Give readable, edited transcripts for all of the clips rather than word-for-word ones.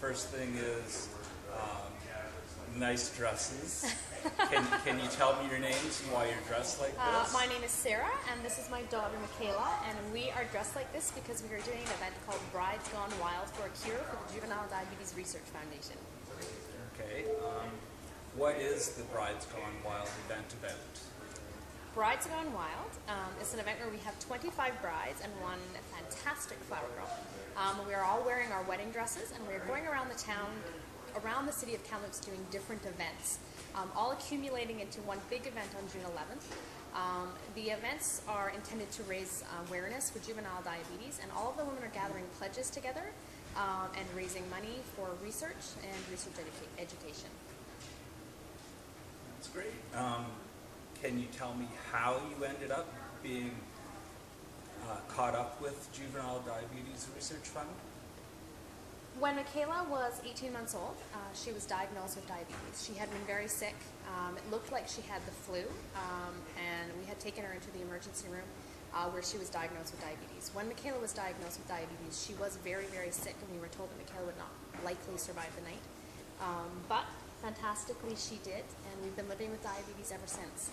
first thing is nice dresses. Can you tell me your names and why you're dressed like this? My name is Sarah, and this is my daughter Michaela, and we are dressed like this because we are doing an event called Brides Gone Wild for a Cure for the Juvenile Diabetes Research Foundation. Okay. What is the Brides Gone Wild event about? Brides Gone Wild is an event where we have 25 brides and one fantastic flower girl. We are all wearing our wedding dresses, and we are going around the town, around the city of Kamloops, doing different events, all accumulating into one big event on June 11th. The events are intended to raise awareness for juvenile diabetes, and all of the women are gathering pledges together and raising money for research and research education. That's great. Can you tell me how you ended up being caught up with Juvenile Diabetes Research Fund? When Michaela was 18 months old, she was diagnosed with diabetes. She had been very sick. It looked like she had the flu, and we had taken her into the emergency room where she was diagnosed with diabetes. When Michaela was diagnosed with diabetes, she was very, very sick, and we were told that Michaela would not likely survive the night. But fantastically, she did, and we've been living with diabetes ever since.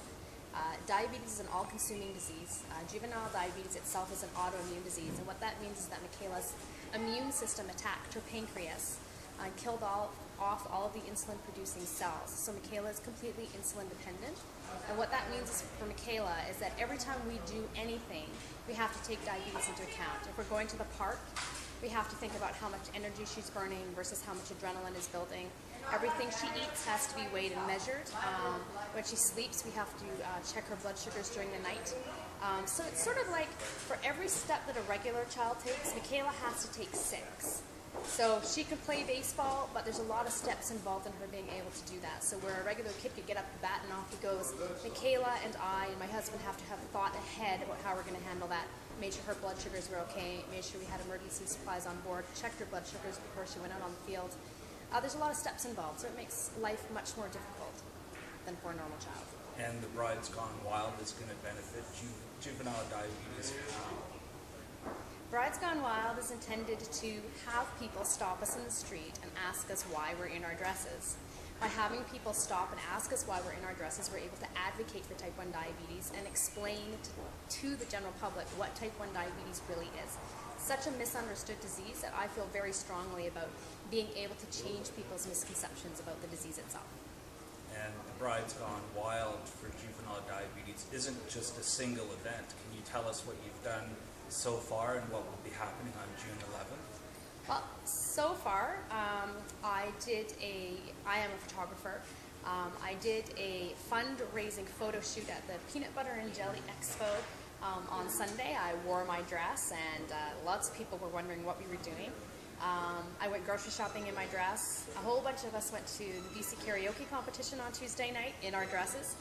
Diabetes is an all-consuming disease. Juvenile diabetes itself is an autoimmune disease, and what that means is that Michaela's immune system attacked her pancreas and killed off all of the insulin-producing cells. So Michaela is completely insulin-dependent, and what that means for Michaela is that every time we do anything, we have to take diabetes into account. If we're going to the park, we have to think about how much energy she's burning versus how much adrenaline is building. Everything she eats has to be weighed and measured. When she sleeps, we have to check her blood sugars during the night. So it's sort of like for every step that a regular child takes, Michaela has to take 6. So she could play baseball, but there's a lot of steps involved in her being able to do that. So where a regular kid could get up the bat and off he goes, Michaela and I and my husband have to have thought ahead about how we're going to handle that. Made sure her blood sugars were okay, made sure we had emergency supplies on board, checked her blood sugars before she went out on the field. There's a lot of steps involved, so it makes life much more difficult than for a normal child. And the Brides Gone Wild is going to benefit juvenile diabetes. Brides Gone Wild is intended to have people stop us in the street and ask us why we're in our dresses. By having people stop and ask us why we're in our dresses, we're able to advocate for type 1 diabetes and explain to the general public what type 1 diabetes really is. Such a misunderstood disease that I feel very strongly about being able to change people's misconceptions about the disease itself. And the Brides Gone Wild for juvenile diabetes isn't just a single event. Can you tell us what you've done so far and what will be happening on June 11th? Well, so far, I am a photographer. I did a fundraising photo shoot at the Peanut Butter and Jelly Expo on Sunday. I wore my dress, and lots of people were wondering what we were doing. I went grocery shopping in my dress. A whole bunch of us went to the BC karaoke competition on Tuesday night in our dresses.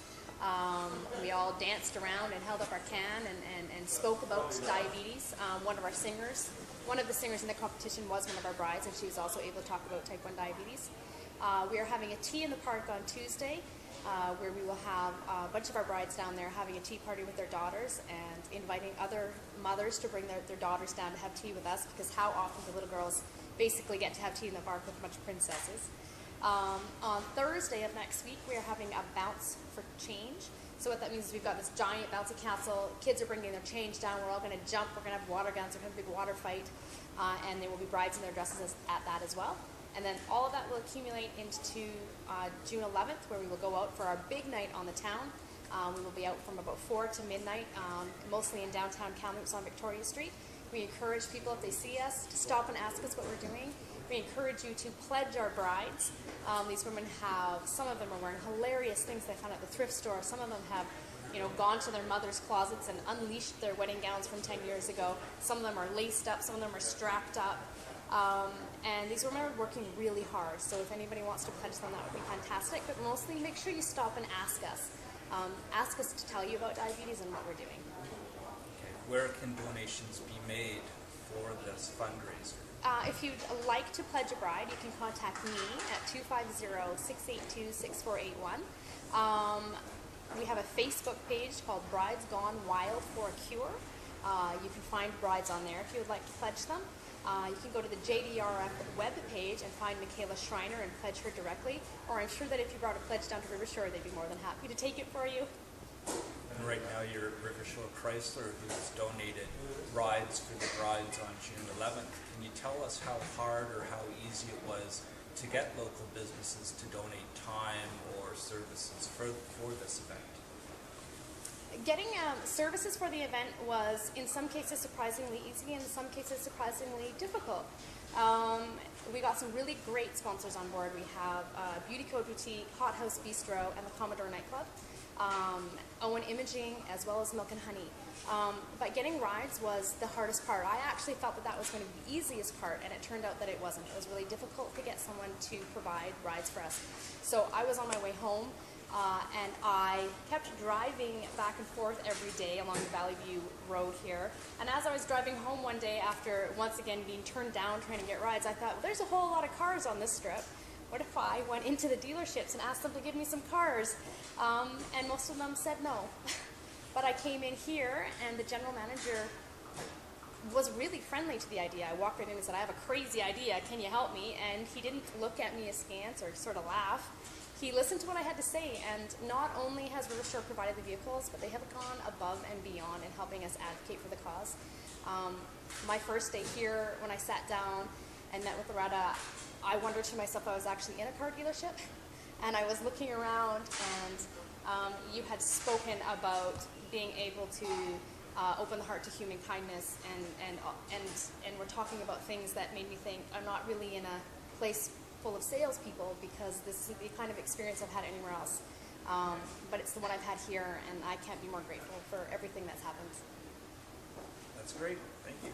We all danced around and held up our can and spoke about diabetes. One of the singers in the competition was one of our brides, and she was also able to talk about type 1 diabetes. We are having a tea in the park on Tuesday, where we will have a bunch of our brides down there having a tea party with their daughters and inviting other mothers to bring their daughters down to have tea with us, because how often do little girls basically get to have tea in the park with a bunch of princesses. On Thursday of next week, we are having a bounce for change. So what that means is we've got this giant bouncy castle. Kids are bringing their change down. We're all going to jump. We're going to have water guns. We're going to have a big water fight. And there will be brides in their dresses at that as well. And then all of that will accumulate into June 11th, where we will go out for our big night on the town. We will be out from about 4 to midnight, mostly in downtown Kamloops on Victoria Street. We encourage people, if they see us, to stop and ask us what we're doing. We encourage you to pledge our brides. These women some of them are wearing hilarious things they found at the thrift store. Some of them have, gone to their mother's closets and unleashed their wedding gowns from 10 years ago. Some of them are laced up. Some of them are strapped up. And these women are working really hard. So if anybody wants to pledge them, that would be fantastic. But mostly, make sure you stop and ask us. Ask us to tell you about diabetes and what we're doing. Okay. Where can donations be made for this fundraiser? If you'd like to pledge a bride, you can contact me at 250-682-6481. We have a Facebook page called Brides Gone Wild for a Cure. You can find brides on there if you would like to pledge them. You can go to the JDRF web page and find Michaela Schreiner and pledge her directly, or I'm sure that if you brought a pledge down to RIVERSHORE, they'd be more than happy to take it for you. And right now you're at RIVERSHORE CHRYSLER, who's donated rides for the brides on June 11th. Can you tell us how hard or how easy it was to get local businesses to donate time or services for this event? Getting services for the event was, in some cases, surprisingly easy, and in some cases, surprisingly difficult. We got some really great sponsors on board. We have Beauty Code Boutique, Hot House Bistro, and the Commodore Nightclub. Owen Imaging, as well as Milk and Honey. But getting rides was the hardest part. I actually thought that that was going to be the easiest part, and it turned out that it wasn't. It was really difficult to get someone to provide rides for us. So I was on my way home, and I kept driving back and forth every day along the Valley View Road here. And as I was driving home one day after once again being turned down trying to get rides, I thought, well, there's a whole lot of cars on this strip. What if I went into the dealerships and asked them to give me some cars? And most of them said no. But I came in here, and the general manager was really friendly to the idea. I walked right in and said, I have a crazy idea, can you help me? And he didn't look at me askance or sort of laugh. He listened to what I had to say, and not only has RIVERSHORE provided the vehicles, but they have gone above and beyond in helping us advocate for the cause. My first day here, when I sat down and met with Loretta, I wondered to myself if I was actually in a car dealership, and I was looking around, and you had spoken about being able to open the heart to human kindness, and we're talking about things that made me think I'm not really in a place full of salespeople, because this is the kind of experience I've had anywhere else. But it's the one I've had here, and I can't be more grateful for everything that's happened. That's great. Thank you.